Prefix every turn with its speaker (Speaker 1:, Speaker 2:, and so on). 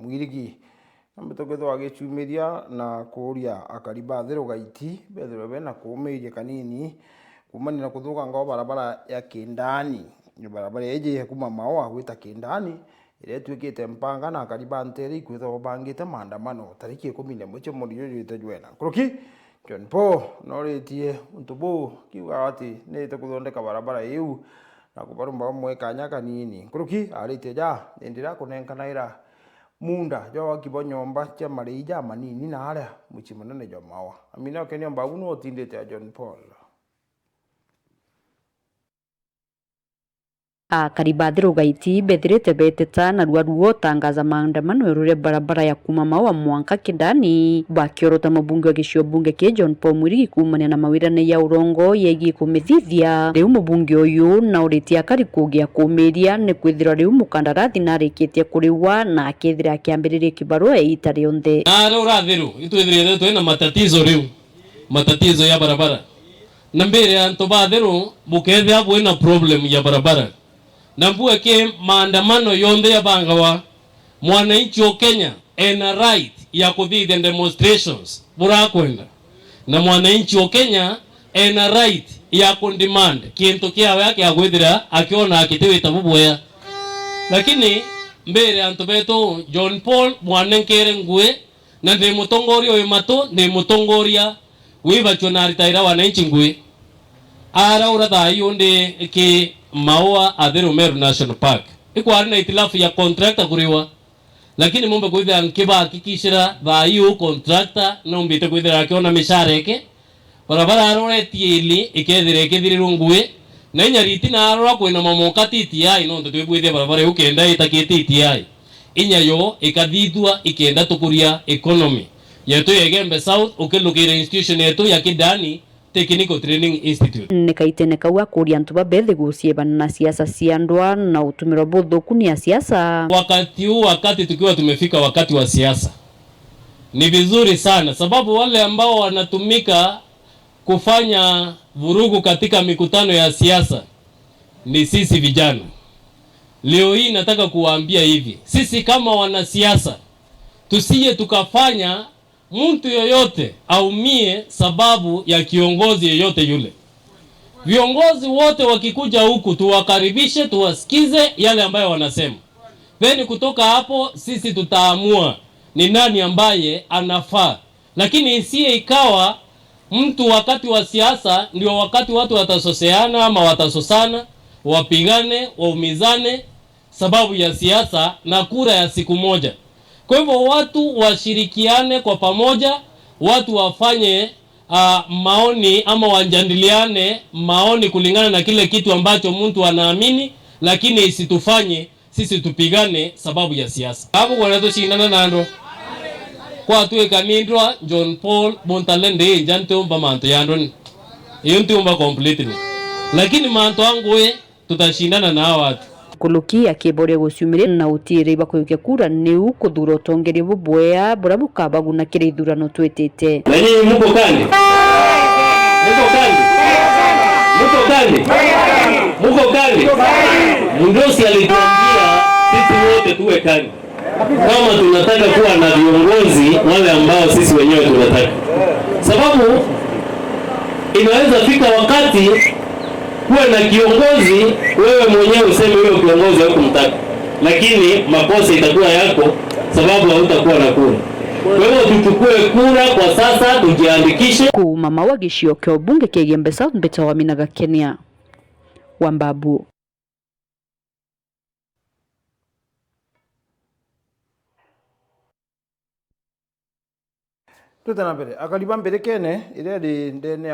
Speaker 1: mwirigi ambetogethwa agichumiria na kuria akariba thero gaiti bethero bena kuumiria kanini kumani na kuthuka ngao barabara ya Kindani barabara yeje kuma Maua gwita Kindani ile twikite mpanga na akariba nteri kwitho bangite maandamano tariki 11 mweri uyu itajwena kuruki John Paul noritie untubu kiuga ati nite kuthondeka barabara iu na kubarumba bamwe kanya kanini kuruki arite ja ndira kunenkanaira munda jo kibonyomba cha marija manini na aria muchimanene jo Maua amina kenyo mbaguno otindite John Paul
Speaker 2: Karibathiro gaiti bethirite beteta na ruo tangaza maandamano erure barabara ya kuma Maua mwanka Kindani bakiorota mubunge wa gicio bunge ki John Paul Mwirigi kumania na mawirane ya urongo yegi kumithithia riu mubunge uyu na uritia karikugia kumiria ni kwithira riu mukandarathi na rikitie kuriwa na akithira akiambiriria kibarua itari onthe
Speaker 3: urathiro itwithirite twina matatizo ya barabara na mbere anto bathiro bukethia bwina problem ya barabara na mbue ke maandamano yonde ya bangawa mwananchi wa Kenya ena right ya kuthithia demonstrations burakwenda na mwananchi wa Kenya ena right ya kundemand kintu kiawe yake agwithira akiona akitiwita bubwea lakini mbere antu beto John Paul mwanenkere ngwe na ndi mutongoria uyu mato ndi mutongoria wibachwa na ritaira wananchi ngwe ara uratha yonde ke Maua Athero Meru National Park ikwari na itilafu ya contractor kuriwa lakini mumbe kwithira nkiba kikishira thayu contractor no mbite kwithira akiona mishareke barabara aroretie ili ikethire ikithirirwo ngwe na inyariti na arora kwina mamoka TTI no ndo twibwithia barabara ukenda itakite TTI inyayo ikathithua ikenda tukuria economy yetu yegembe South ukilukira institution yetu ya Kindani Technical Training Institute
Speaker 2: nikaitene kawa kuria antu babethi guciebana na siasa cia ndwa na utumiro buthuku ni ya siasa
Speaker 3: wakati tukiwa tumefika wakati wa siasa ni vizuri sana sababu wale ambao wanatumika kufanya vurugu katika mikutano ya siasa ni sisi vijana. Leo hii nataka kuwaambia hivi, sisi kama wanasiasa tusije tukafanya mtu yoyote aumie sababu ya kiongozi yoyote yule. Viongozi wote wakikuja huku tuwakaribishe, tuwasikize yale ambayo wanasema. Then kutoka hapo sisi tutaamua ni nani ambaye anafaa. Lakini isiye ikawa mtu wakati wa siasa ndio wakati watu watasoseana ama watasosana, wapigane, waumizane sababu ya siasa na kura ya siku moja. Kwa hivyo watu washirikiane kwa pamoja, watu wafanye maoni ama wanjadiliane maoni kulingana na kile kitu ambacho mtu anaamini, lakini isitufanye sisi tupigane sababu ya siasa. Hapo kwa nato shindana nando kwa tuwe kanindwa John Paul Montalende njante umba manto yandoni yonti umba completely, lakini manto wangu tutashindana na hawa watu
Speaker 2: kuluki akiboria guciumiria na utire bakuyukia kura niu kuthura utongeria bubwea burabuka baguna kire ithurano twitite
Speaker 3: na nyinyi muko kandi Mundosi alituambia sisi wote tuwe kandi kama tunataka kuwa na viongozi wale ambao sisi wenyewe tunataka, sababu inaweza fika wakati kuwe na kiongozi wewe mwenyewe useme huyo kiongozi hukumtaka, lakini makosa itakuwa yako sababu hautakuwa na kura. Kwa hiyo tuchukue kura kwa sasa, tujiandikishe.
Speaker 2: Mama wa gicio kyo bunge kigembe South Mbita wa Minaga Kenya Wambabu
Speaker 1: tutana mbere akaliba mbere kene ile ndene